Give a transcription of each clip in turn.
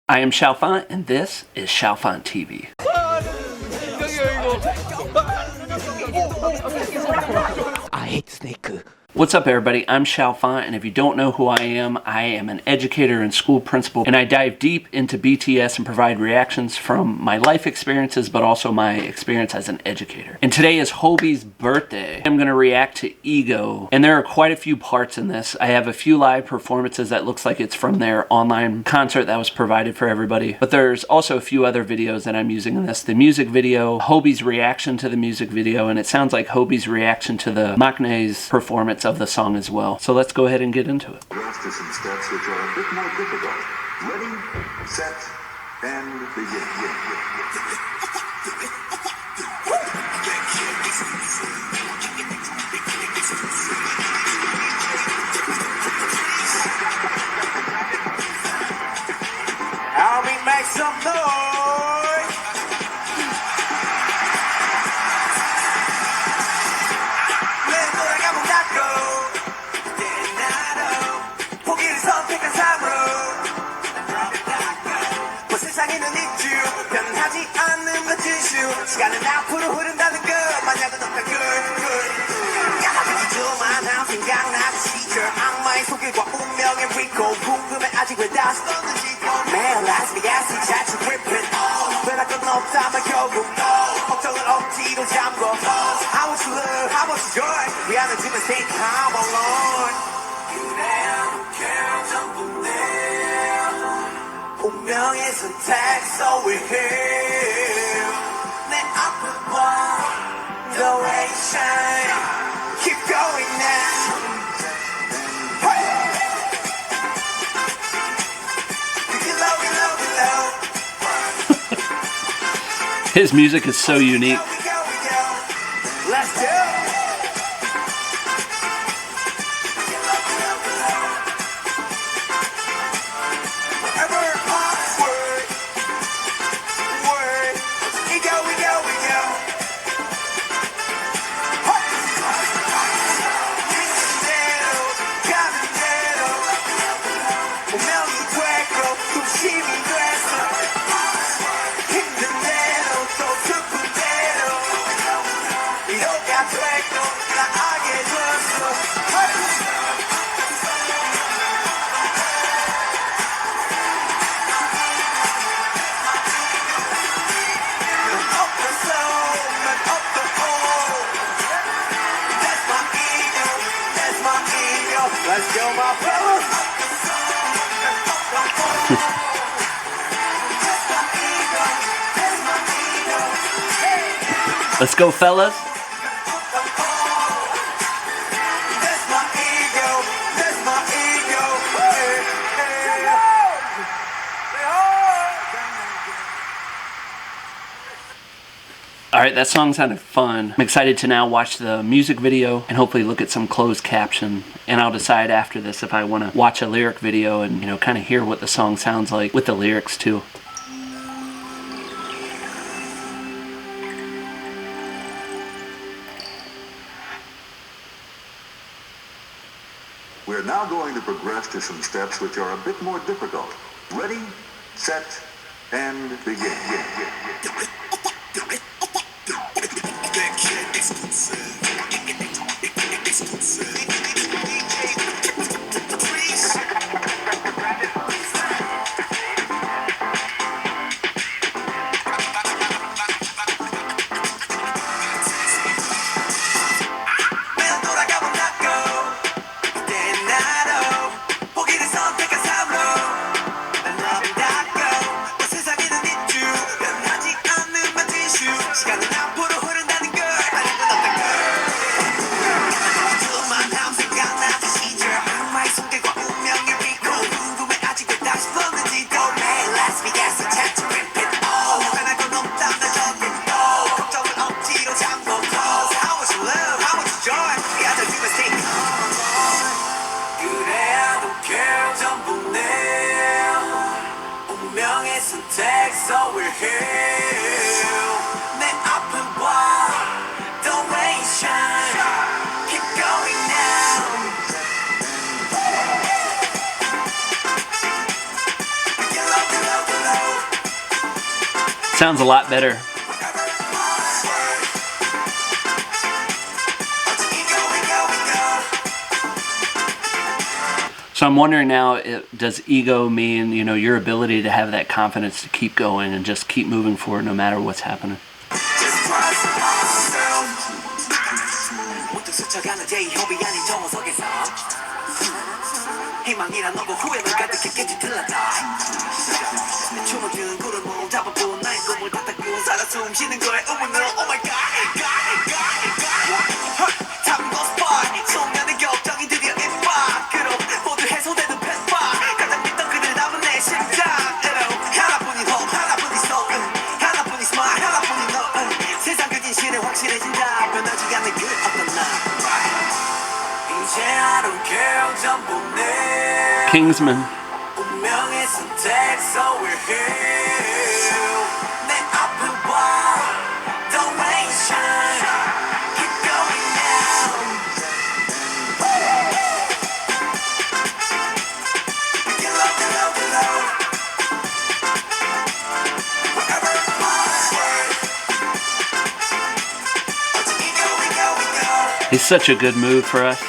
I am Chalfant, and this is Chalfant TV. I hate Snake. What's up, everybody? I'm Chalfant, and if you don't know who I am an educator and school principal, and I dive deep into BTS and provide reactions from my life experiences, but also my experience as an educator. And today is Hobi's birthday. I'm going to react to Ego, and there are quite a few parts in this. I have a few live performances that looks like it's from their online concert that was provided for everybody, but there's also a few other videos that I'm using in this. The music video, Hobi's reaction to the music video, and it sounds like Hobi's reaction to the Maknae's performance of the song as well. So let's go ahead and get into it. Rest to some steps which are a bit more difficult. Ready, set, and begin. Help me make some noise. 변하지 않는 건 진실 시간은 앞으로 흐른다는 것 만약은 없다 good 야만한 생각나는 시절 악마의 손길과 운명의 리코 궁금해 아직 왜 다시 떴는지 매일 라스베가스 자주 ripping 변할 건 없다면 결국 걱정은 억지로 잠궈 How much love, how much joy We are the dreamers take time alone 그래 I don't care 전부 내 운명의 선택 so we're here 내 앞을 봐 the way you shine keep going now hey! below. His music is so unique. Let's do Let's go, my fellas. Let's go, fellas. Alright, that song sounded fun. I'm excited to now watch the music video and hopefully look at some closed caption. And I'll decide after this if I want to watch a lyric video and, you know, kind of hear what the song sounds like with the lyrics too. We're now going to progress to some steps which are a bit more difficult. Ready, set, and begin. So we're here. 내 앞을 봐, the way you shine. Keep going now. Sounds a lot better. So I'm wondering now, does ego mean, you know, your ability to have that confidence to keep going and just keep moving forward no matter what's happening? Kingsman. He's such a good move for us.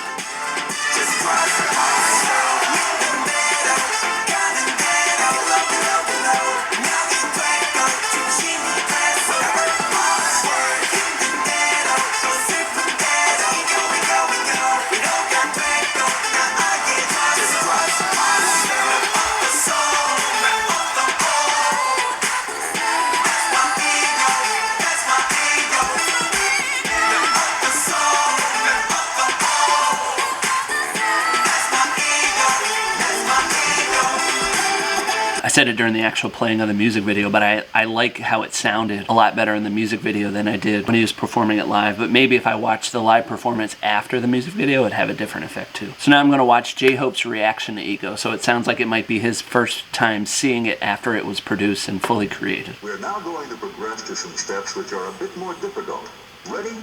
I said it during the actual playing of the music video, but I like how it sounded a lot better in the music video than I did when he was performing it live. But maybe if I watched the live performance after the music video, it'd have a different effect too. So now I'm going to watch J-Hope's reaction to Ego. So it sounds like it might be his first time seeing it after it was produced and fully created. We're now going to progress to some steps which are a bit more difficult. Ready,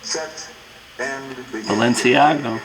set, and begin. Balenciaga.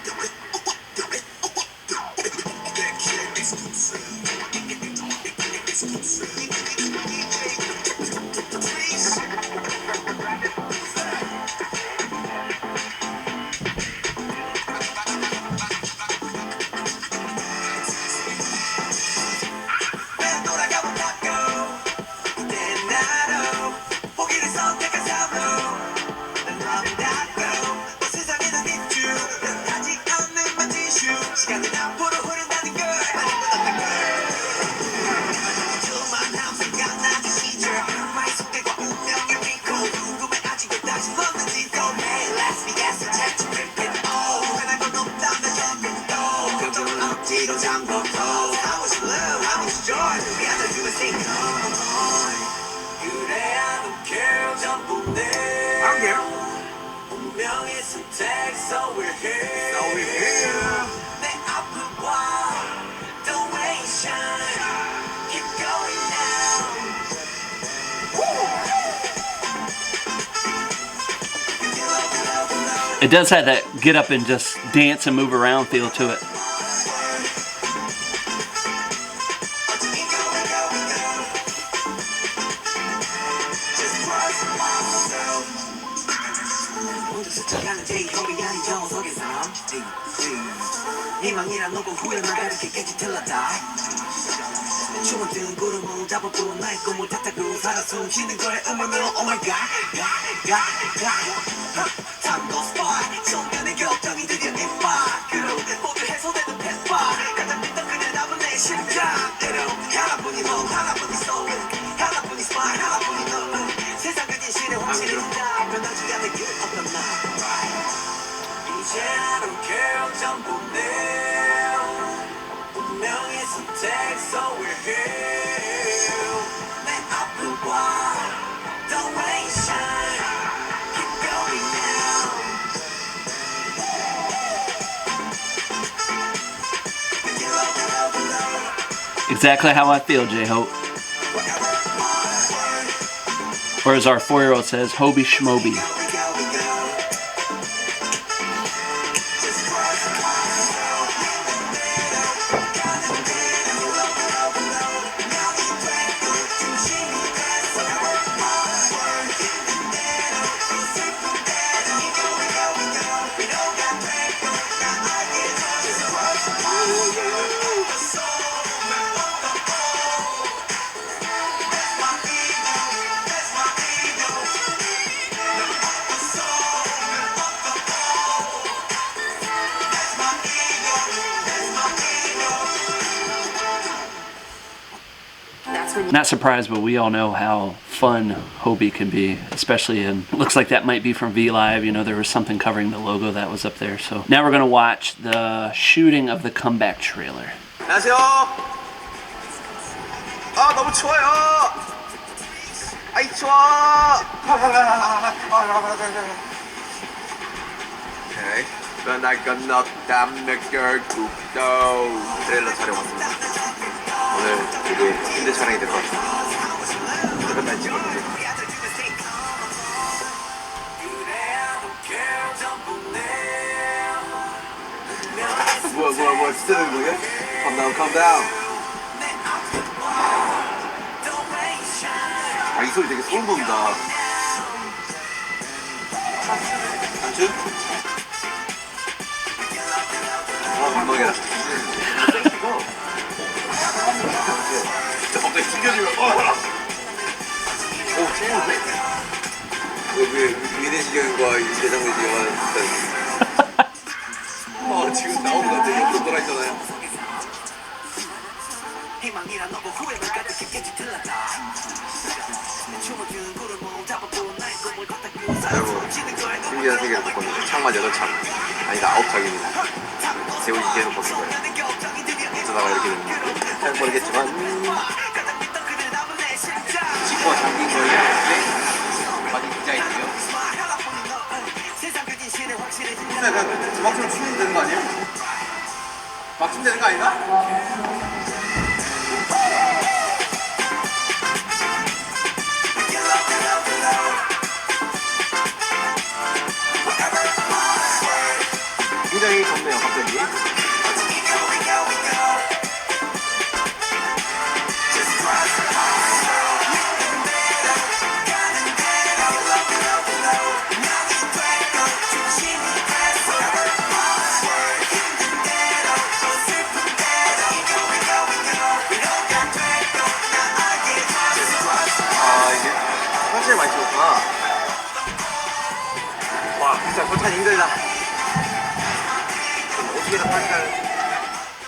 It does have that get up and just dance and move around feel to it. Exactly how I feel, J-Hope. Or as our 4-year-old says, Hobi Schmobi. that's when Not surprised, but we all know how fun Hobi can be, especially in, looks like that might be from V Live. You know, there was something covering the logo that was up there. So now we're gonna watch the shooting of the comeback trailer. 안녕하세요. 아 너무 추워요. 아이 추워. 오케이. 날 건넜다 맥결 국도 트레일러 촬영 왔습니다. 오늘 되게 힘든 촬영이 될 것 같습니다. 오랜만에 찍었는데. 뭐야 진짜 되는 거야? Calm down. 아, 이 소리 되게 소름 돋는다. 안주? 감동이다. 진짜 갑자기 튕겨지면 오, 최고인데? 왜 위내시경과 대장내시경은 지금 나오는 것 같아. 옆으로 돌아있잖아요. 여러분, 신기한 세계를 봤거든요. 창만 8창. 아니다, 9창입니다. 세훈이 계속 봤을 거예요. 어쩌다가 이렇게 됩니다. 잘 모르겠지만 지퍼 잠긴 거예요. 많이 디자인이에요. 그냥 주먹처럼 추면 되는 거 아니에요? 막히면 되는 거 아닌가? 굉장히 덥네요, 갑자기. 사실 많이 찍었구나. 와, 진짜 설찬 힘들다.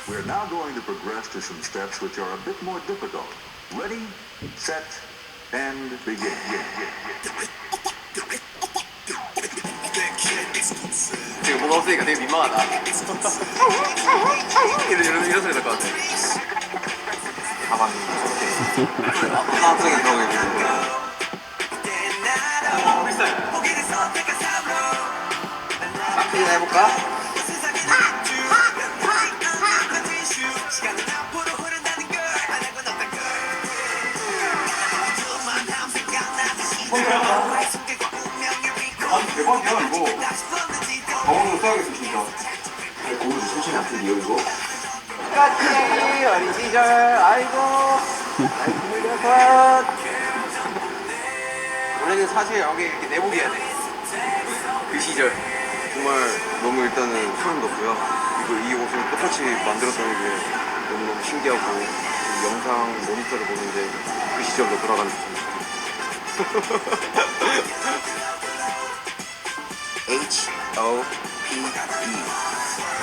We're now going to progress to some steps which are a bit more difficult. Ready, set, and begin. 지금 뭐가 없으니까 되게 민망하다. 이런 소리 날 것 같아. 가방이 저렇게 하나성이 들어가 있는 거야. 마크이나 해볼까? 대박이야 이거. 강원도 써야겠어 진짜. 고무줄 천천히 아픈데요 이거? 까치 어린 시절 아이고 물려서. 원래는 사실 여기 이렇게 내복이어야 돼. 그 시절 정말 너무 일단은 소름 돋고요. 이 옷을 똑같이 만들었다는 게 너무너무 신기하고 영상 모니터를 보는데 그 시절로 돌아가는 느낌. H-O-P-E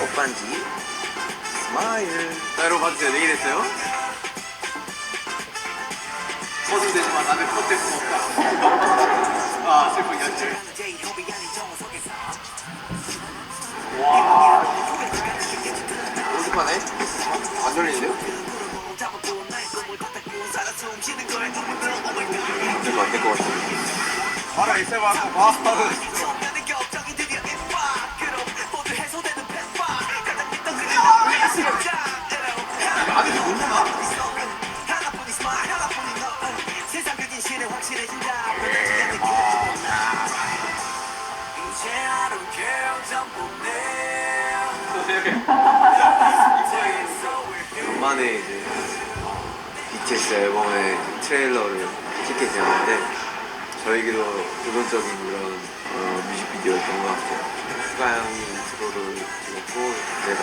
옷반지 스마일. 자 여러분 봐주세요. 내일 했어요. 거듭되지만 나는 컷될 수 없다. 아 슬픈 현실. 와 연습하네? 안 열리는데요? 안 될 것 같아. 봐라 있어봐. 봐. 아니 못 나가? 간만에 이제 BTS 앨범의 트레일러를 찍게 되었는데 저에게도 도전적인 그런 뮤직비디오였던 것 같아요. 수가 형이 인트로를 찍었고 제가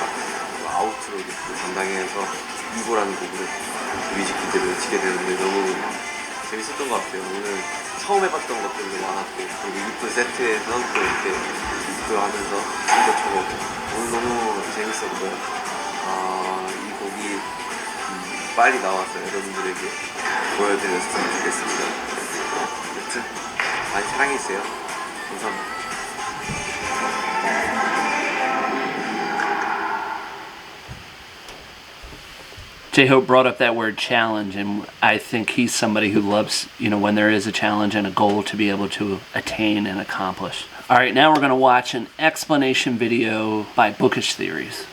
아우트로를 담당해서 이고라는 곡으로 뮤직비디오를 찍게 되는데 너무 재밌었던 것 같아요. 오늘 처음 해봤던 것들도 많았고 그리고 이쁜 세트에서 또 이렇게 하면서 이것저것 오늘 너무 재밌었고요. 이 곡이 빨리 나와서 여러분들에게 보여드렸으면 좋겠습니다. 여튼 많이 사랑해주세요. 감사합니다. J-hope brought up that word challenge, and I think he's somebody who loves, when there is a challenge and a goal to be able to attain and accomplish. All right, now we're going to watch an explanation video by Bookish Theories.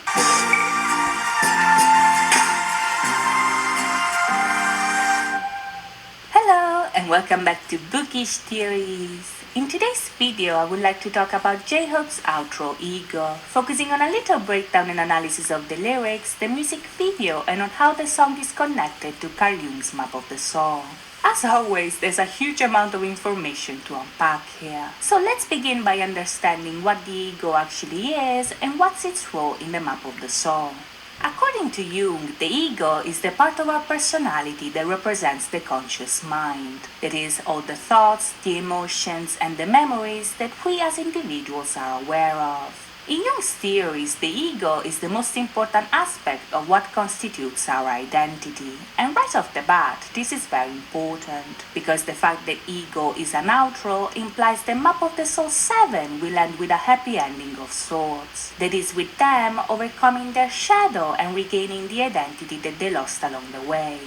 Hello and welcome back to Bookish Theories. In today's video, I would like to talk about J-hope's outro Ego, focusing on a little breakdown and analysis of the lyrics, the music video, and on how the song is connected to Carl Jung's map of the soul. As always, there's a huge amount of information to unpack here. So let's begin by understanding what the ego actually is and what's its role in the map of the soul. According to Jung, the ego is the part of our personality that represents the conscious mind. That is, all the thoughts, the emotions, and the memories that we as individuals are aware of. In Jung's theories, the ego is the most important aspect of what constitutes our identity. And right off the bat, this is very important, because the fact that ego is an outro implies the map of the soul 7 will end with a happy ending of sorts. That is, with them overcoming their shadow and regaining the identity that they lost along the way.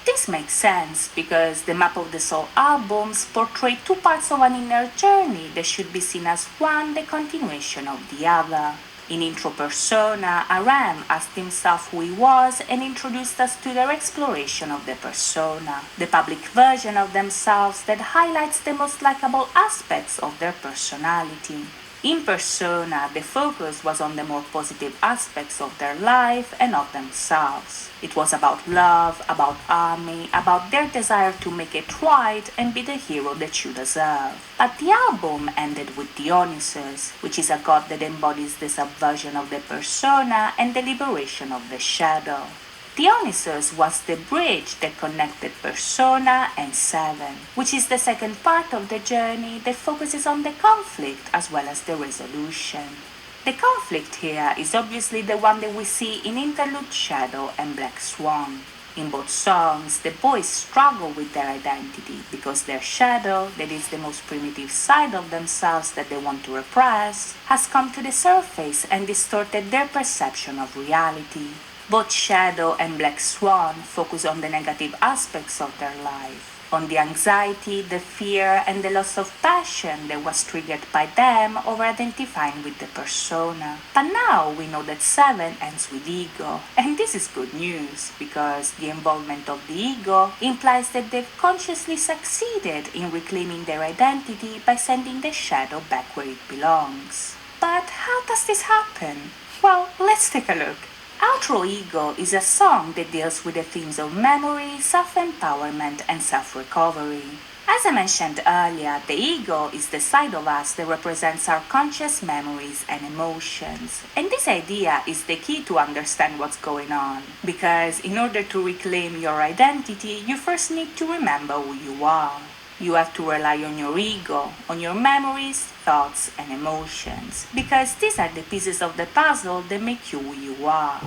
This makes sense because the Map of the Soul albums portray two parts of an inner journey that should be seen as one, the continuation of the other. In Intro Persona, RM asked himself who he was and introduced us to their exploration of the persona, the public version of themselves that highlights the most likable aspects of their personality. In Persona, the focus was on the more positive aspects of their life and of themselves. It was about love, about army, about their desire to make it right and be the hero that you deserve. But the album ended with Dionysus, which is a god that embodies the subversion of the persona and the liberation of the shadow. Dionysus was the bridge that connected Persona and 7, which is the second part of the journey that focuses on the conflict as well as the resolution. The conflict here is obviously the one that we see in Interlude Shadow and Black Swan. In both songs, the boys struggle with their identity because their shadow, that is the most primitive side of themselves that they want to repress, has come to the surface and distorted their perception of reality. Both Shadow and Black Swan focus on the negative aspects of their life, on the anxiety, the fear, and the loss of passion that was triggered by them over identifying with the persona. But now we know that 7 ends with ego, and this is good news because the involvement of the ego implies that they've consciously succeeded in reclaiming their identity by sending the shadow back where it belongs. But how does this happen? Well, let's take a look. Outro Ego is a song that deals with the themes of memory, self-empowerment, and self-recovery. As I mentioned earlier, the ego is the side of us that represents our conscious memories and emotions. And this idea is the key to understand what's going on, because in order to reclaim your identity, you first need to remember who you are. You have to rely on your ego, on your memories, thoughts, and emotions, because these are the pieces of the puzzle that make you who you are.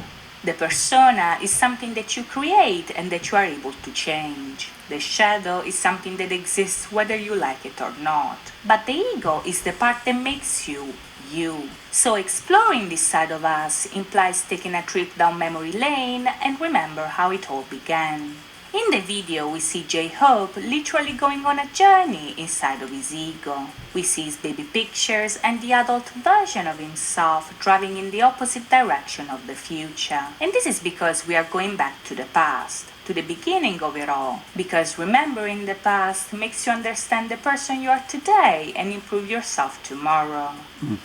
The persona is something that you create and that you are able to change. The shadow is something that exists whether you like it or not. But the ego is the part that makes you, you. So exploring this side of us implies taking a trip down memory lane and remember how it all began. In the video, we see J-hope literally going on a journey inside of his ego. We see his baby pictures and the adult version of himself driving in the opposite direction of the future. And this is because we are going back to the past, to the beginning of it all. Because remembering the past makes you understand the person you are today and improve yourself tomorrow.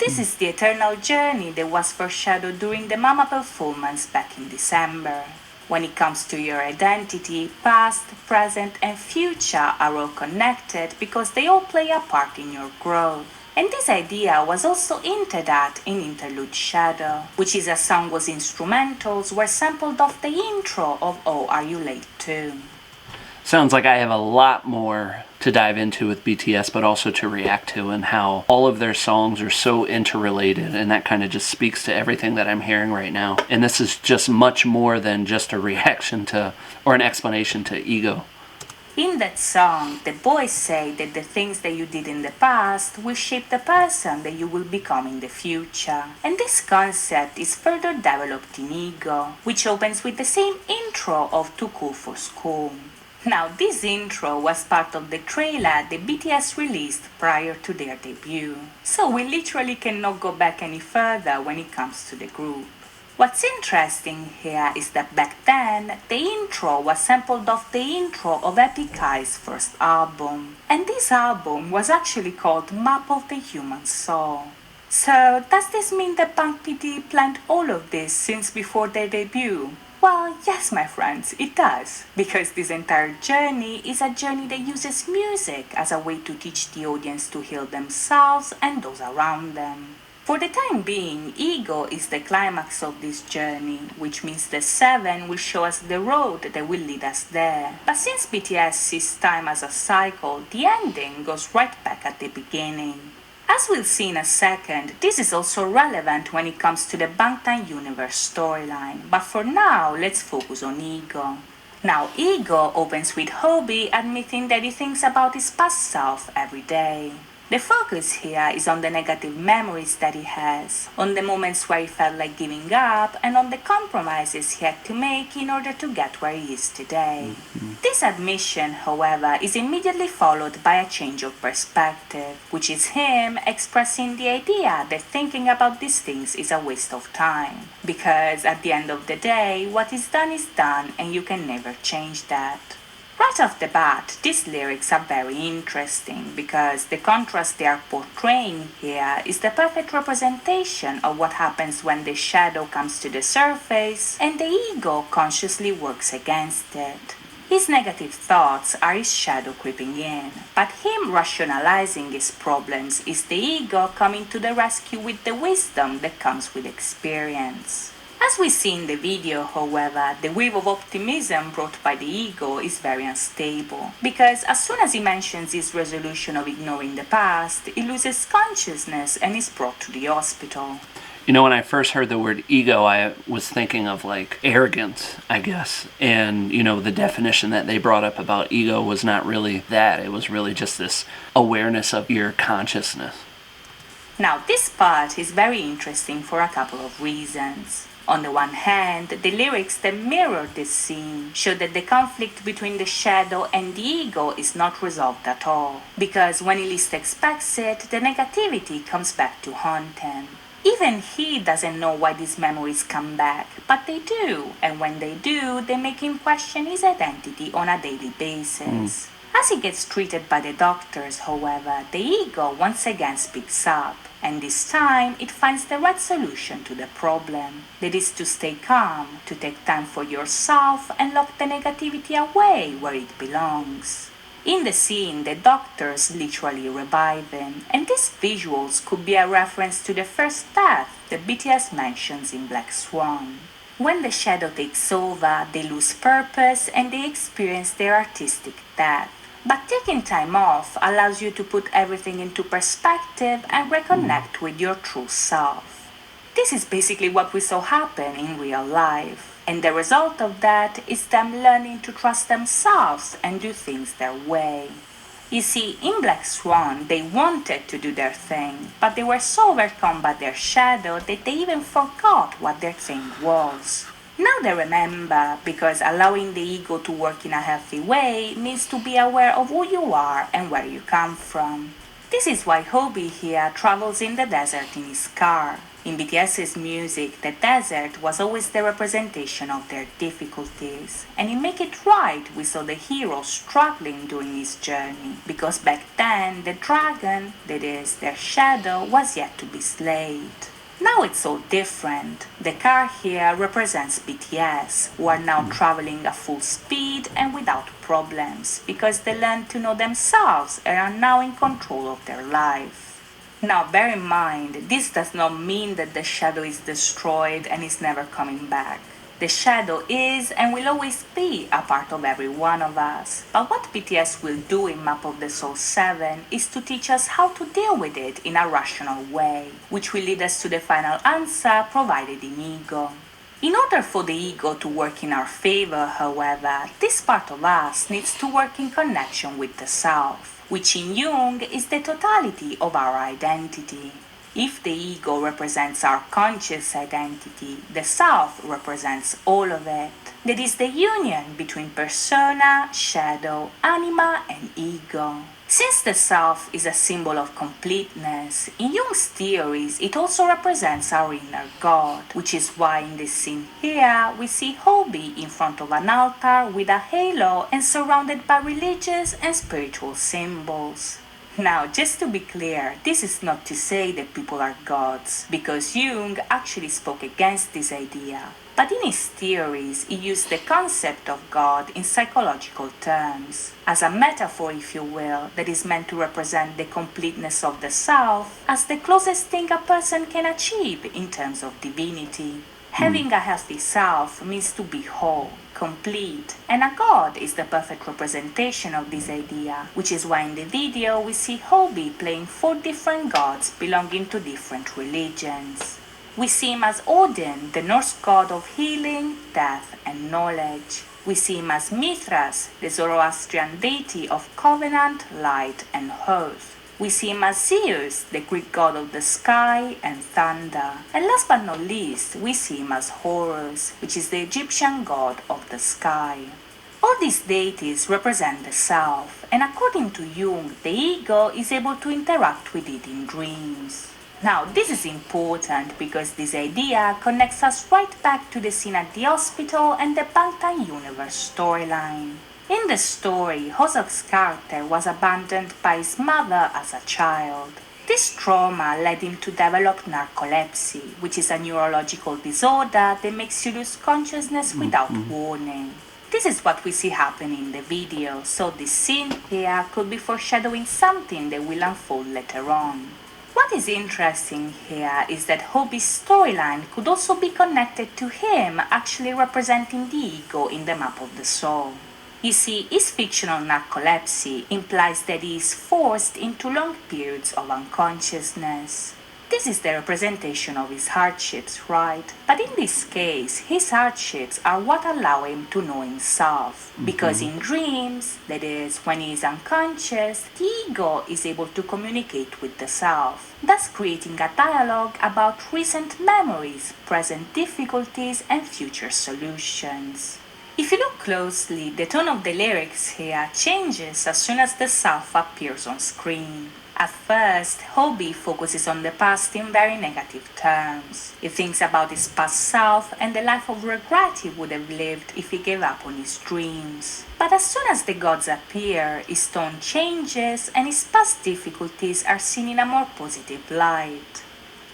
This is the eternal journey that was foreshadowed during the Mama performance back in December. When it comes to your identity, past, present, and future are all connected because they all play a part in your growth. And this idea was also hinted at in Interlude Shadow, which is a song whose instrumentals were sampled off the intro of Oh Are You Late Too. Sounds like I have a lot more to dive into with BTS, but also to react to, and how all of their songs are so interrelated, and that kind of just speaks to everything that I'm hearing right now. And this is just much more than just a reaction to, or an explanation to Ego. In that song, the boys say that the things that you did in the past will shape the person that you will become in the future. And this concept is further developed in Ego, which opens with the same intro of Too Cool for School. Now, this intro was part of the trailer the BTS released prior to their debut, so we literally cannot go back any further when it comes to the group. What's interesting here is that back then, the intro was sampled off the intro of Epic High's first album, and this album was actually called Map of the Human Soul. So, does this mean that Punk PD planned all of this since before their debut? Well, yes, my friends, it does, because this entire journey is a journey that uses music as a way to teach the audience to heal themselves and those around them. For the time being, Ego is the climax of this journey, which means the 7 will show us the road that will lead us there. But since BTS sees time as a cycle, the ending goes right back at the beginning. As we'll see in a second, this is also relevant when it comes to the Bangtan Universe storyline, but for now, let's focus on Ego. Now, Ego opens with Hobi admitting that he thinks about his past self every day. The focus here is on the negative memories that he has, on the moments where he felt like giving up, and on the compromises he had to make in order to get where he is today. This admission, however, is immediately followed by a change of perspective, which is him expressing the idea that thinking about these things is a waste of time. Because at the end of the day, what is done, and you can never change that. Right off the bat, these lyrics are very interesting because the contrast they are portraying here is the perfect representation of what happens when the shadow comes to the surface and the ego consciously works against it. His negative thoughts are his shadow creeping in, but him rationalizing his problems is the ego coming to the rescue with the wisdom that comes with experience. As we see in the video, however, the wave of optimism brought by the ego is very unstable, because as soon as he mentions his resolution of ignoring the past, he loses consciousness and is brought to the hospital. You know, when I first heard the word ego, I was thinking of like arrogance, I guess. And, you know, the definition that they brought up about ego was not really that. It was really just this awareness of your consciousness. Now, this part is very interesting for a couple of reasons. On the one hand, the lyrics that mirror this scene show that the conflict between the shadow and the ego is not resolved at all, because when he least expects it, the negativity comes back to haunt him. Even he doesn't know why these memories come back, but they do, and when they do, they make him question his identity on a daily basis. As he gets treated by the doctors, however, the ego once again speaks up, and this time it finds the right solution to the problem. That is to stay calm, to take time for yourself and lock the negativity away where it belongs. In the scene, the doctors literally revive him, and these visuals could be a reference to the first death that BTS mentions in Black Swan. When the shadow takes over, they lose purpose and they experience their artistic death. But taking time off allows you to put everything into perspective and reconnect with your true self. This is basically what we saw happen in real life, and the result of that is them learning to trust themselves and do things their way. You see, in Black Swan, they wanted to do their thing, but they were so overcome by their shadow that they even forgot what their thing was. Now they remember, because allowing the ego to work in a healthy way means to be aware of who you are and where you come from. This is why Hobi here travels in the desert in his car. In BTS's music, the desert was always the representation of their difficulties. And in Make It Right, we saw the hero struggling during his journey, because back then the dragon, that is, their shadow, was yet to be slayed. Now it's all different. The car here represents BTS, who are now traveling at full speed and without problems, because they learned to know themselves and are now in control of their life. Now bear in mind, this does not mean that the shadow is destroyed and is never coming back. The shadow is and will always be a part of every one of us. But what BTS will do in Map of the Soul 7 is to teach us how to deal with it in a rational way, which will lead us to the final answer provided in ego. In order for the ego to work in our favor, however, this part of us needs to work in connection with the self, which in Jung is the totality of our identity. If the ego represents our conscious identity, the self represents all of it. That is the union between persona, shadow, anima, and ego. Since the self is a symbol of completeness, in Jung's theories it also represents our inner God, which is why in this scene here we see Hobi in front of an altar with a halo and surrounded by religious and spiritual symbols. Now, just to be clear, this is not to say that people are gods, because Jung actually spoke against this idea. But in his theories, he used the concept of God in psychological terms, as a metaphor, if you will, that is meant to represent the completeness of the self as the closest thing a person can achieve in terms of divinity. Having a healthy self means to be whole, complete, and a god is the perfect representation of this idea, which is why in the video we see Hobi playing 4 different gods belonging to different religions. We see him as Odin, the Norse god of healing, death, and knowledge. We see him as Mithras, the Zoroastrian deity of covenant, light, and oath. We see him as Zeus, the Greek god of the sky and thunder. And last but not least, we see him as Horus, which is the Egyptian god of the sky. All these deities represent the self, and according to Jung, the ego is able to interact with it in dreams. Now, this is important because this idea connects us right back to the scene at the hospital and the Bangtan Universe storyline. In the story, Hosok's character was abandoned by his mother as a child. This trauma led him to develop narcolepsy, which is a neurological disorder that makes you lose consciousness without warning. This is what we see happening in the video, so this scene here could be foreshadowing something that will unfold later on. What is interesting here is that Hobi's storyline could also be connected to him actually representing the ego in the Map of the Soul. You see, his fictional narcolepsy implies that he is forced into long periods of unconsciousness. This is the representation of his hardships, right? But in this case, his hardships are what allow him to know himself. Because in dreams, that is, when he is unconscious, the ego is able to communicate with the self, thus creating a dialogue about recent memories, present difficulties, and future solutions. If you look closely, the tone of the lyrics here changes as soon as the self appears on screen. At first, Hobi focuses on the past in very negative terms. He thinks about his past self and the life of regret he would have lived if he gave up on his dreams. But as soon as the gods appear, his tone changes and his past difficulties are seen in a more positive light.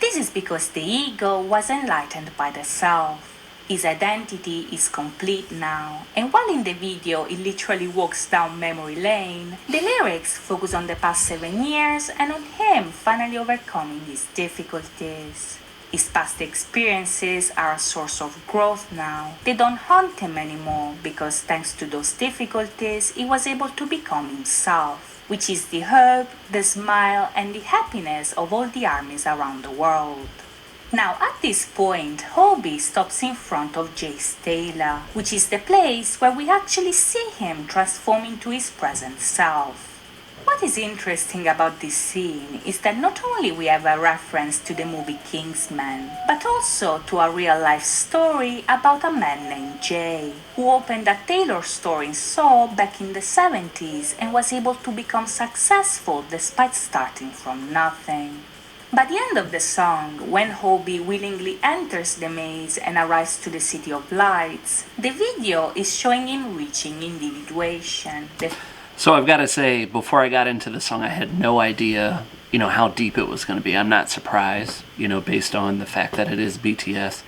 This is because the ego was enlightened by the self. His identity is complete now, and while in the video it literally walks down memory lane, the lyrics focus on the past 7 years and on him finally overcoming his difficulties. His past experiences are a source of growth now. They don't haunt him anymore because thanks to those difficulties he was able to become himself, which is the hope, the smile, and the happiness of all the armies around the world. Now at this point, Hobi stops in front of Jay's Taylor, which is the place where we actually see him transform into his present self. What is interesting about this scene is that not only we have a reference to the movie Kingsman, but also to a real-life story about a man named Jay, who opened a tailor store in Seoul back in the 70s and was able to become successful despite starting from nothing. By the end of the song, when Hobi willingly enters the maze and arrives to the City of Lights, the video is showing him reaching individuation. So I've got to say, before I got into the song, I had no idea, how deep it was going to be. I'm not surprised, based on the fact that it is BTS.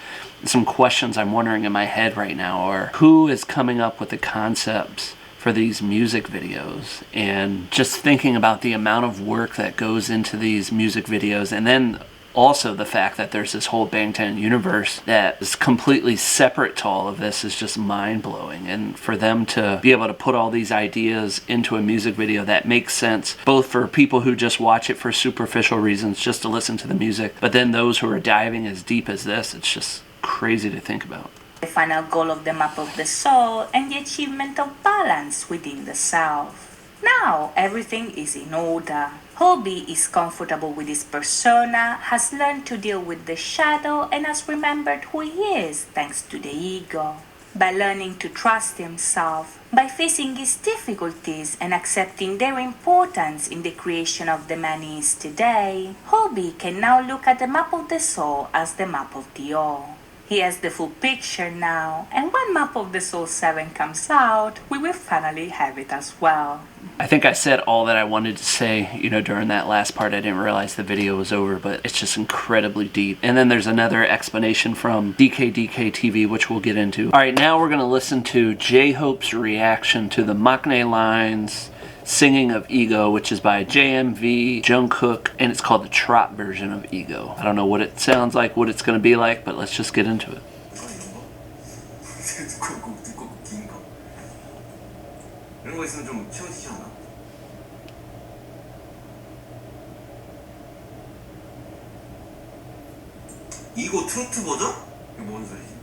Some questions I'm wondering in my head right now are, who is coming up with the concepts for these music videos? And just thinking about the amount of work that goes into these music videos, and then also the fact that there's this whole Bangtan universe that is completely separate to all of this is just mind-blowing. And for them to be able to put all these ideas into a music video that makes sense, both for people who just watch it for superficial reasons, just to listen to the music, but then those who are diving as deep as this, it's just crazy to think about. The final goal of the map of the soul and the achievement of balance within the self. Now everything is in order. Hobi is comfortable with his persona, has learned to deal with the shadow, and has remembered who he is thanks to the ego. By learning to trust himself, by facing his difficulties and accepting their importance in the creation of the man he is today, Hobi can now look at the map of the soul as the map of the all. He has the full picture now, and when Map of the Soul 7 comes out, we will finally have it as well. I think I said all that I wanted to say, during that last part. I didn't realize the video was over, but it's just incredibly deep. And then there's another explanation from DK TV, which we'll get into. Alright, now we're going to listen to J-Hope's reaction to the Maknae lines, Singing of Ego, which is by JMV, Jungkook, and it's called the TROT version of Ego. I don't know what it sounds like, what it's going to be like, but let's just get into it. 두껍고 긴 거. 이런 거 있으면 좀 채워지지 않아? 이거 트로트 버전? 이게 뭔 소리지?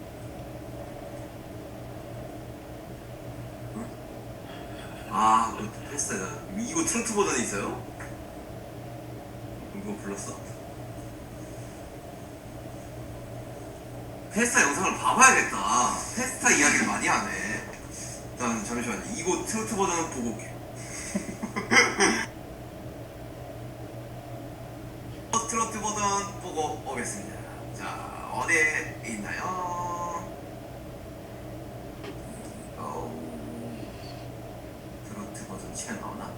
아, 했어요. 이거 트로트 버전이 있어요? 이거 불렀어? 페스타 영상을 봐봐야겠다. 페스타 이야기를 많이 하네. 일단 잠시만요. 이거 트로트 버전은 보고 올게요. 트로트 버전 보고 오겠습니다. 자, 어디에 있나요? 트로트 버전 치면 나오나?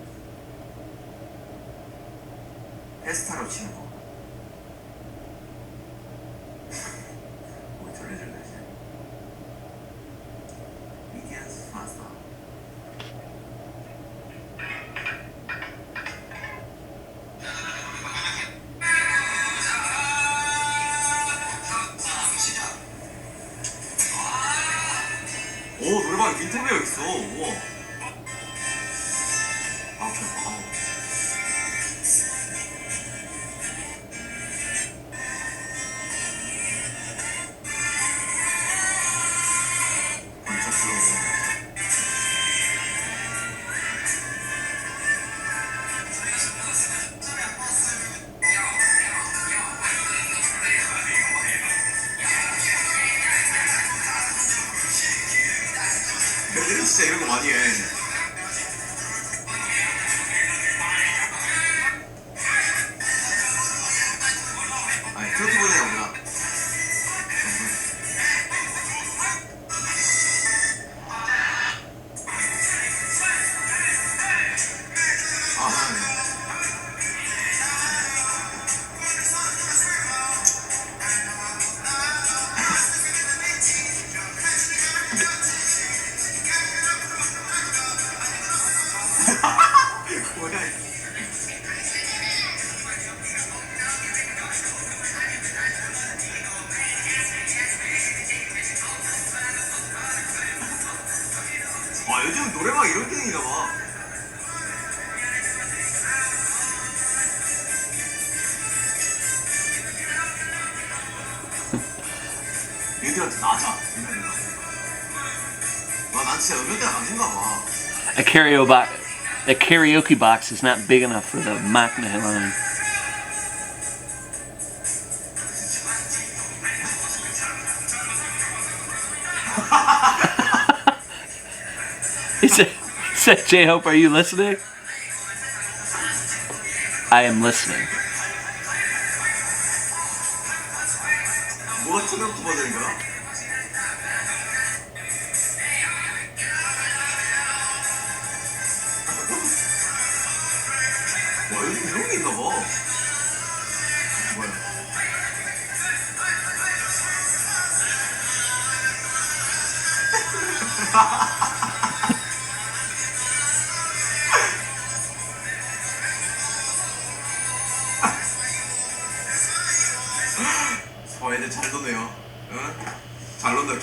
페스타로 치는 거. BTS 마스터. 오, 노래방에 빈틈이가 있어. 우와. 아, 좋다. 애들이 진짜 이런 거 많이 해. 아니, 트로트 버전이 아니라. 뭐야? 와, 요즘 노래방 이런 기능이나 봐. 얘들한테 나자. 와, 난 진짜 음역대가 강신가 봐. The karaoke box is not big enough for the Maknae line. He said, J-Hope, are you listening? I am listening. 뭐가 트로트 버전인가? 와, 요즘 이런 게 있나 봐. 뭐야?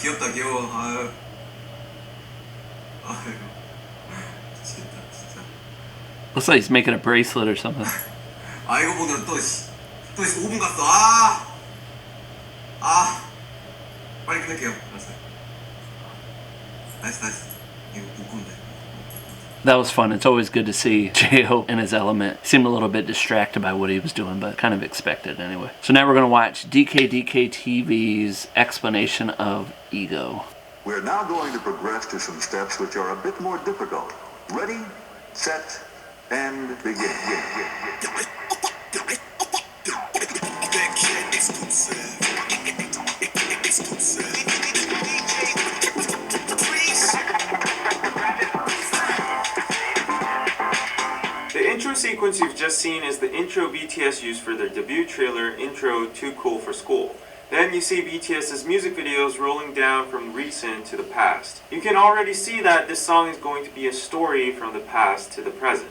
귀엽다 귀여워. 아유. 아유. 진짜. Looks like he's making a bracelet or something. 아 이거 보느라 또 5분 갔어. 빨리 끝낼게요. 알았어요. 나이스. 이거 묶으면 돼. That was fun. It's always good to see J-hope in his element. He seemed a little bit distracted by what he was doing, but kind of expected anyway. So now we're going to watch DK TV's explanation of ego. We're now going to progress to some steps which are a bit more difficult. Ready, set, and begin. The intro sequence you've just seen is the intro BTS used for their debut trailer, Intro Too Cool for School. Then you see BTS's music videos rolling down from recent to the past. You can already see that this song is going to be a story from the past to the present.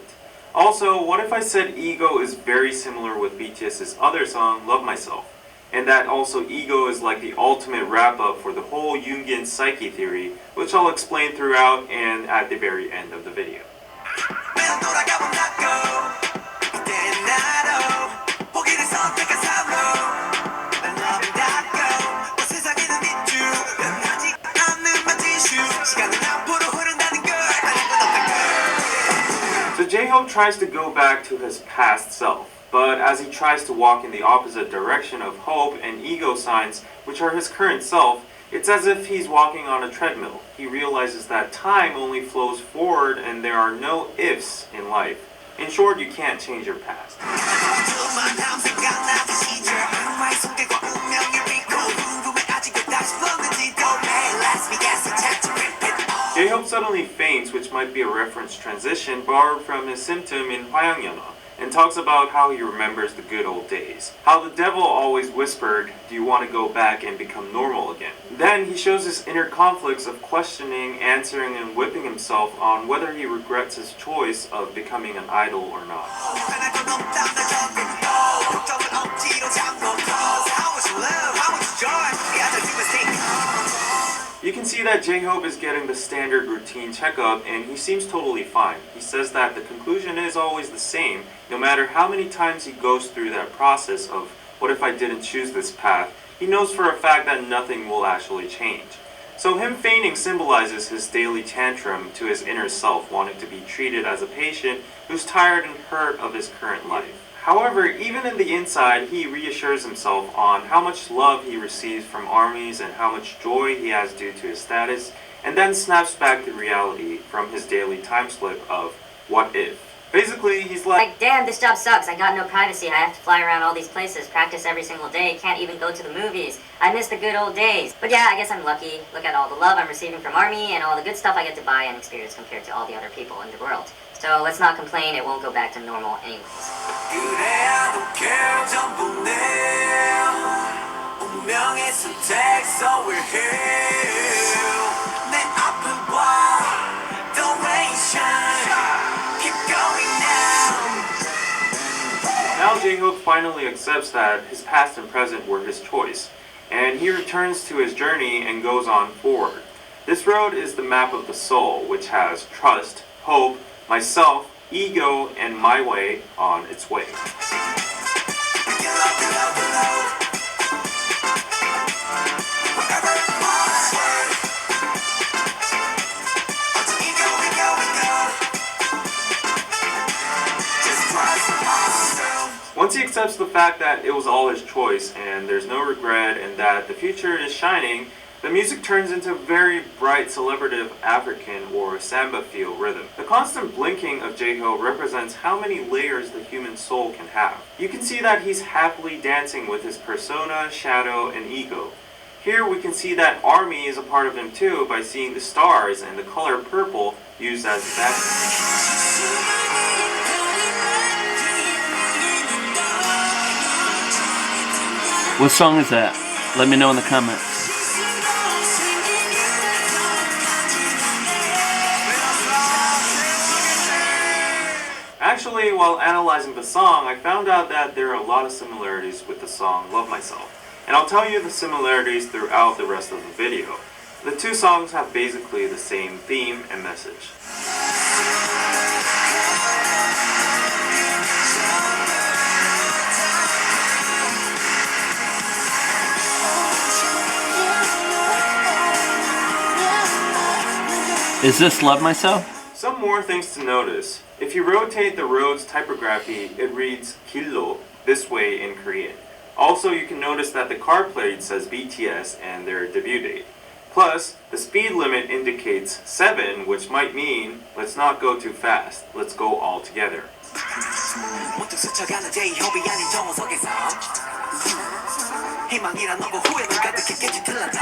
Also, what if I said Ego is very similar with BTS's other song, Love Myself, and that also Ego is like the ultimate wrap-up for the whole Jungian psyche theory, which I'll explain throughout and at the very end of the video. So J-hope tries to go back to his past self, but as he tries to walk in the opposite direction of hope and ego signs, which are his current self, it's as if he's walking on a treadmill. He realizes that time only flows forward and there are no ifs in life. In short, you can't change your past. J-hope suddenly faints, which might be a reference transition borrowed from his symptom in Hwayangyana, and talks about how he remembers the good old days. How the devil always whispered, "Do you want to go back and become normal again?" Then he shows his inner conflicts of questioning, answering, and whipping himself on whether he regrets his choice of becoming an idol or not. You can see that J-hope is getting the standard routine checkup and he seems totally fine. He says that the conclusion is always the same, no matter how many times he goes through that process of what if I didn't choose this path, he knows for a fact that nothing will actually change. So him feigning symbolizes his daily tantrum to his inner self wanting to be treated as a patient who's tired and hurt of his current life. However, even in the inside, he reassures himself on how much love he receives from armies and how much joy he has due to his status, and then snaps back to reality from his daily time slip of what if. Basically, he's like, damn, this job sucks. I got no privacy. I have to fly around all these places, practice every single day, can't even go to the movies. I miss the good old days. But yeah, I guess I'm lucky. Look at all the love I'm receiving from Army and all the good stuff I get to buy and experience compared to all the other people in the world. So let's not complain, it won't go back to normal anyways. Now J-hope finally accepts that his past and present were his choice, and he returns to his journey and goes on forward. This road is the map of the soul, which has trust, hope, myself, ego, and my way on its way. Once he accepts the fact that it was all his choice and there's no regret and that the future is shining, the music turns into a very bright celebrative African or samba feel rhythm. The constant blinking of J-hope represents how many layers the human soul can have. You can see that he's happily dancing with his persona, shadow, and ego. Here we can see that Army is a part of him too by seeing the stars and the color purple used as the background. What song is that? Let me know in the comments. Actually, while analyzing the song, I found out that there are a lot of similarities with the song Love Myself. And I'll tell you the similarities throughout the rest of the video. The two songs have basically the same theme and message. Is this Love Myself? Some more things to notice. If you rotate the road's typography, it reads 길로, this way in Korean. Also, you can notice that the car plate says BTS and their debut date. Plus, the speed limit indicates 7, which might mean, let's not go too fast, let's go all together. 문득 스쳐가는 J-hope 아닌 정우석에서 희망이란 너고 후회는 가득했겠지 틀렸다.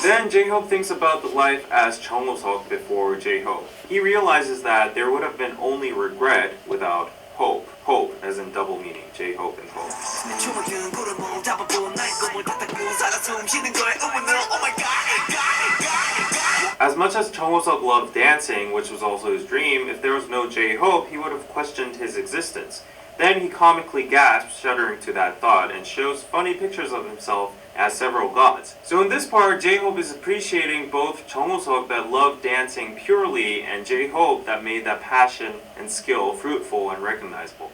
Then J-hope thinks about the life as 정우석 before J-hope. He realizes that there would have been only regret without hope. Hope as in double meaning, J-hope and hope. As much as Jungwook loved dancing, which was also his dream, if there was no J-hope, he would have questioned his existence. Then he comically gasps, shuddering to that thought, and shows funny pictures of himself as several gods. So in this part, J-hope is appreciating both Jungwook that loved dancing purely and J-hope that made that passion and skill fruitful and recognizable.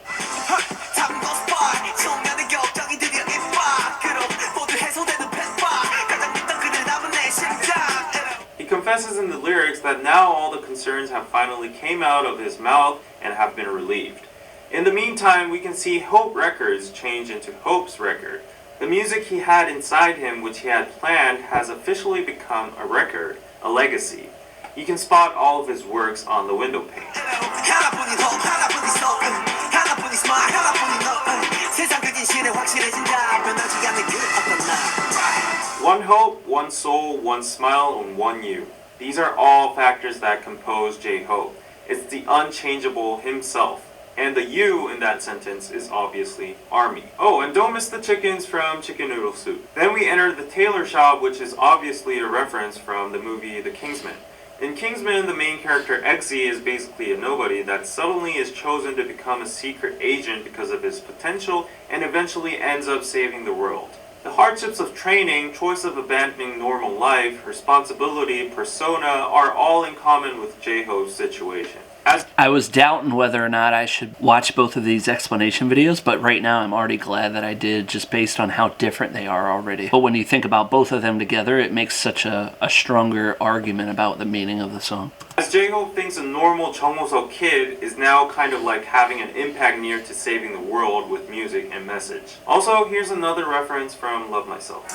He confesses in the lyrics that now all the concerns have finally came out of his mouth and have been relieved. In the meantime, we can see Hope Records change into Hope's record. The music he had inside him, which he had planned, has officially become a record, a legacy. You can spot all of his works on the window pane. One hope, one soul, one smile, and one you. These are all factors that compose J-hope. It's the unchangeable himself. And the you in that sentence is obviously ARMY. Oh, and don't miss the chickens from Chicken Noodle Soup. Then we enter the tailor shop, which is obviously a reference from the movie The Kingsman. In Kingsman, the main character Eggsy is basically a nobody that suddenly is chosen to become a secret agent because of his potential and eventually ends up saving the world. The hardships of training, choice of abandoning normal life, responsibility, persona are all in common with J-hope's situation. I was doubting whether or not I should watch both of these explanation videos, but right now I'm already glad that I did, just based on how different they are already. But when you think about both of them together, it makes such a stronger argument about the meaning of the song. As J-hope thinks a normal Jungwook kid is now kind of like having an impact near to saving the world with music and message. Also, here's another reference from Love Myself.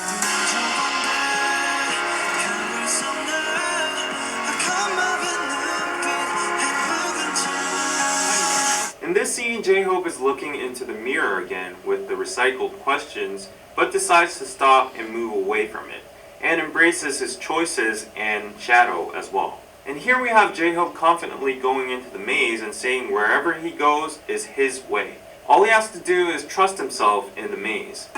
In this scene, J-hope is looking into the mirror again with the recycled questions, but decides to stop and move away from it, and embraces his choices and shadow as well. And here we have J-hope confidently going into the maze and saying wherever he goes is his way. All he has to do is trust himself in the maze.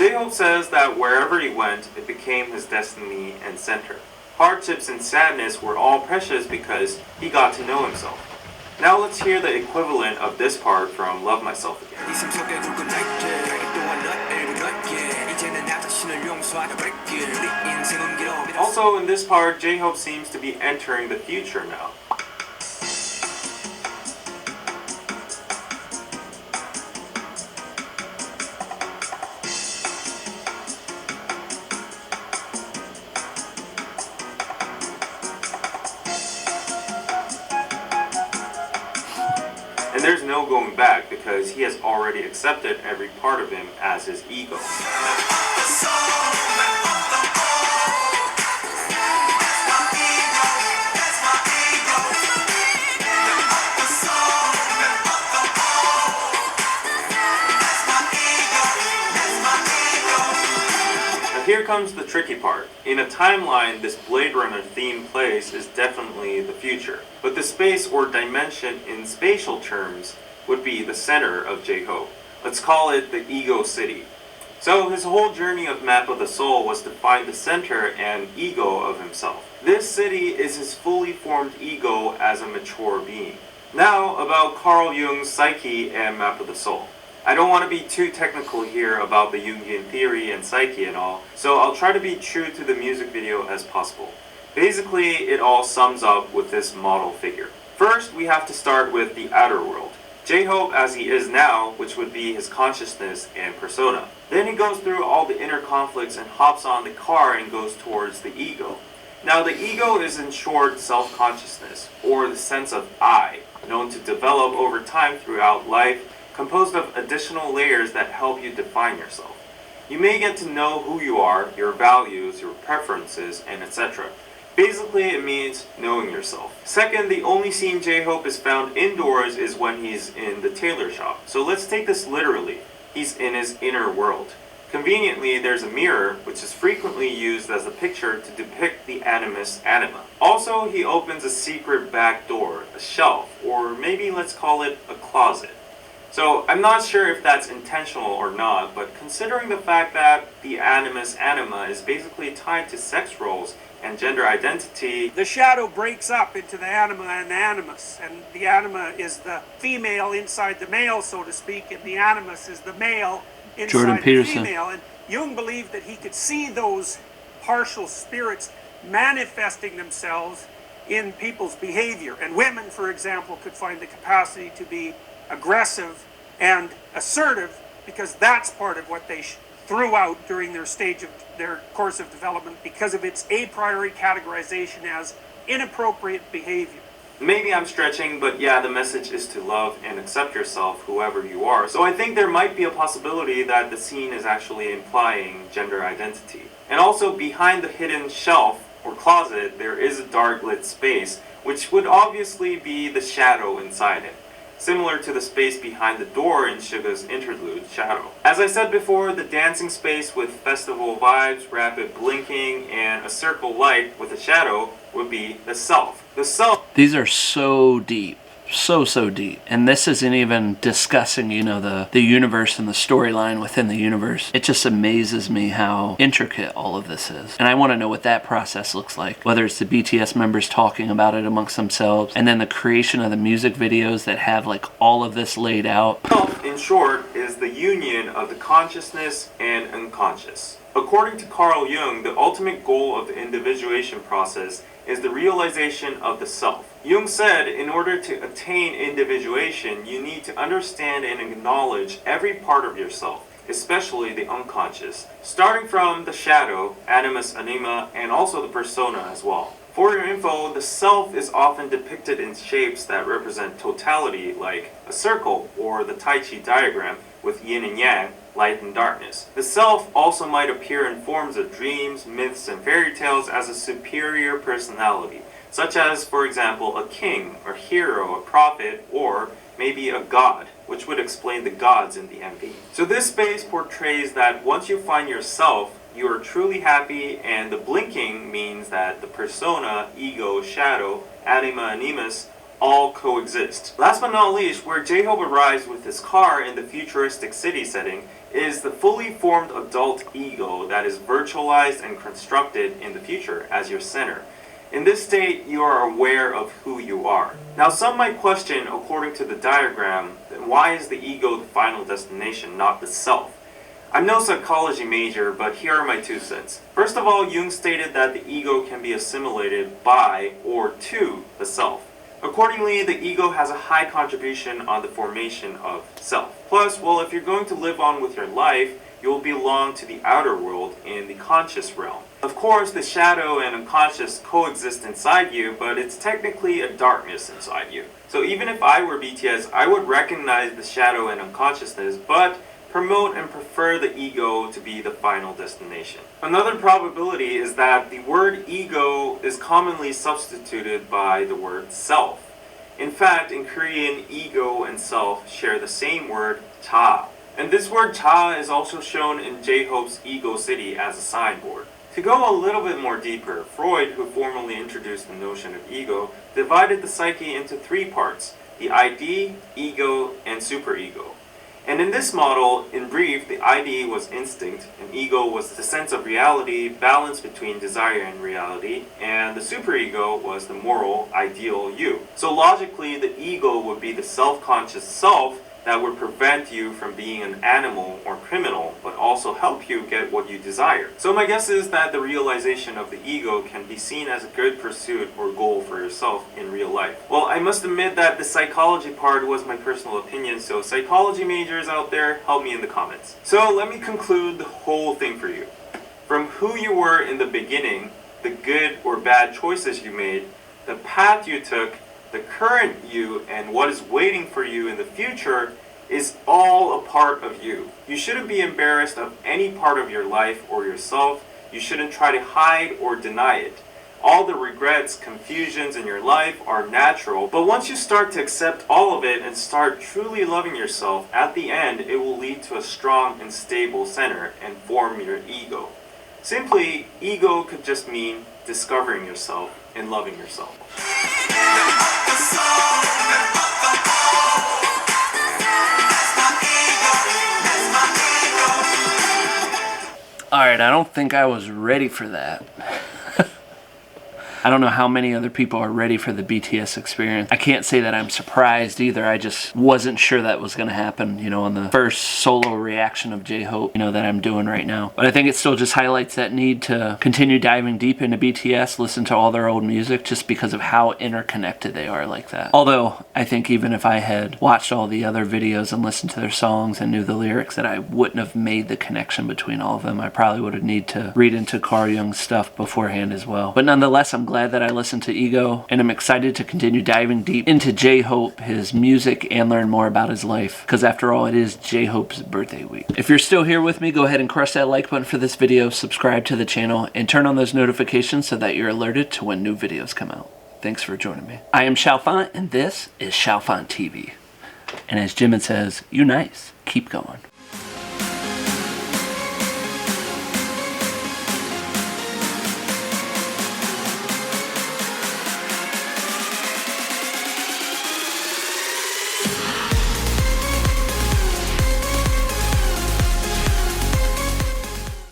J-hope says that wherever he went, it became his destiny and center. Hardships and sadness were all precious because he got to know himself. Now let's hear the equivalent of this part from Love Myself again. Also in this part, J-hope seems to be entering the future now. And there's no going back because he has already accepted every part of him as his ego. Now here comes the tricky part. In a timeline, this Blade Runner themed place is definitely the future. But the space or dimension in spatial terms would be the center of J-hope. Let's call it the ego city. So his whole journey of Map of the Soul was to find the center and ego of himself. This city is his fully formed ego as a mature being. Now about Carl Jung's psyche and Map of the Soul. I don't want to be too technical here about the Jungian theory and psyche and all, so I'll try to be true to the music video as possible. Basically, it all sums up with this model figure. First, we have to start with the outer world. J-hope as he is now, which would be his consciousness and persona. Then he goes through all the inner conflicts and hops on the car and goes towards the ego. Now the ego is in short self-consciousness, or the sense of I, known to develop over time throughout life, composed of additional layers that help you define yourself. You may get to know who you are, your values, your preferences, and etc. Basically, it means knowing yourself. Second, the only scene J-hope is found indoors is when he's in the tailor shop. So let's take this literally. He's in his inner world. Conveniently, there's a mirror, which is frequently used as a picture to depict the animus anima. Also, he opens a secret back door, a shelf, or maybe let's call it a closet. So I'm not sure if that's intentional or not, but considering the fact that the animus anima is basically tied to sex roles and gender identity, the shadow breaks up into the anima and the animus, and the anima is the female inside the male, so to speak, and the animus is the male inside the female. And Jung believed that he could see those partial spirits manifesting themselves in people's behavior. And women, for example, could find the capacity to be aggressive and assertive because that's part of what they threw out during their course of development because of its a priori categorization as inappropriate behavior. Maybe I'm stretching, but yeah, the message is to love and accept yourself, whoever you are. So I think there might be a possibility that the scene is actually implying gender identity. And also behind the hidden shelf or closet, there is a dark lit space, which would obviously be the shadow inside it, similar to the space behind the door in Suga's interlude, Shadow. As I said before, the dancing space with festival vibes, rapid blinking, and a circle light with a shadow would be the self. The self. These are so deep. So deep. And this isn't even discussing, you know, the universe and the storyline within the universe. It just amazes me how intricate all of this is. And I want to know what that process looks like. Whether it's the BTS members talking about it amongst themselves, and then the creation of the music videos that have like all of this laid out. Self, in short, is the union of the consciousness and unconscious. According to Carl Jung, the ultimate goal of the individuation process is the realization of the self. Jung said, in order to attain individuation, you need to understand and acknowledge every part of yourself, especially the unconscious, starting from the shadow, animus anima, and also the persona as well. For your info, the self is often depicted in shapes that represent totality, like a circle or the Tai Chi diagram with yin and yang, light and darkness. The self also might appear in forms of dreams, myths, and fairy tales as a superior personality, such as, for example, a king, a hero, a prophet, or maybe a god, which would explain the gods in the MV. So this space portrays that once you find yourself, you are truly happy, and the blinking means that the persona, ego, shadow, anima, animus all coexist. Last but not least, where J-hope arrives with his car in the futuristic city setting is the fully formed adult ego that is virtualized and constructed in the future as your center. In this state, you are aware of who you are. Now, some might question, according to the diagram, then why is the ego the final destination, not the self? I'm no psychology major, but here are my 2 cents. First of all, Jung stated that the ego can be assimilated by or to the self. Accordingly, the ego has a high contribution on the formation of self. Plus, well, if you're going to live on with your life, you will belong to the outer world in the conscious realm. Of course, the shadow and unconscious coexist inside you, but it's technically a darkness inside you. So even if I were BTS, I would recognize the shadow and unconsciousness, but promote and prefer the ego to be the final destination. Another probability is that the word ego is commonly substituted by the word self. In fact, in Korean, ego and self share the same word, cha. And this word cha is also shown in J-hope's ego city as a signboard. To go a little bit more deeper, Freud, who formally introduced the notion of ego, divided the psyche into 3 parts: the ID, ego, and superego. And in this model, in brief, the ID was instinct, and ego was the sense of reality, balance between desire and reality, and the superego was the moral, ideal you. So logically, the ego would be the self-conscious self that would prevent you from being an animal or criminal, but also help you get what you desire. So my guess is that the realization of the ego can be seen as a good pursuit or goal for yourself in real life. Well, I must admit that the psychology part was my personal opinion, so psychology majors out there, help me in the comments. So let me conclude the whole thing for you. From who you were in the beginning, the good or bad choices you made, the path you took, the current you, and what is waiting for you in the future is all a part of you. You shouldn't be embarrassed of any part of your life or yourself. You shouldn't try to hide or deny it. All the regrets, confusions in your life are natural, but once you start to accept all of it and start truly loving yourself, at the end it will lead to a strong and stable center and form your ego. Simply, ego could just mean discovering yourself and loving yourself. Alright, I don't think I was ready for that. I don't know how many other people are ready for the BTS experience. I can't say that I'm surprised either. I just wasn't sure that was going to happen, you know, on the first solo reaction of J-hope, you know, that I'm doing right now. But I think it still just highlights that need to continue diving deep into BTS, listen to all their old music, just because of how interconnected they are like that. Although, I think even if I had watched all the other videos and listened to their songs and knew the lyrics, that I wouldn't have made the connection between all of them. I probably would have need to read into Carl Jung's stuff beforehand as well. But nonetheless, I'm glad that I listened to Ego, and I'm excited to continue diving deep into J-hope, his music, and learn more about his life, because after all, it is J-hope's birthday week. If you're still here with me, go ahead and crush that like button for this video, subscribe to the channel, and turn on those notifications so that you're alerted to when new videos come out. Thanks for joining me. I am Chalfant, and this is Chalfant TV. And as Jimin says, you nice, keep going.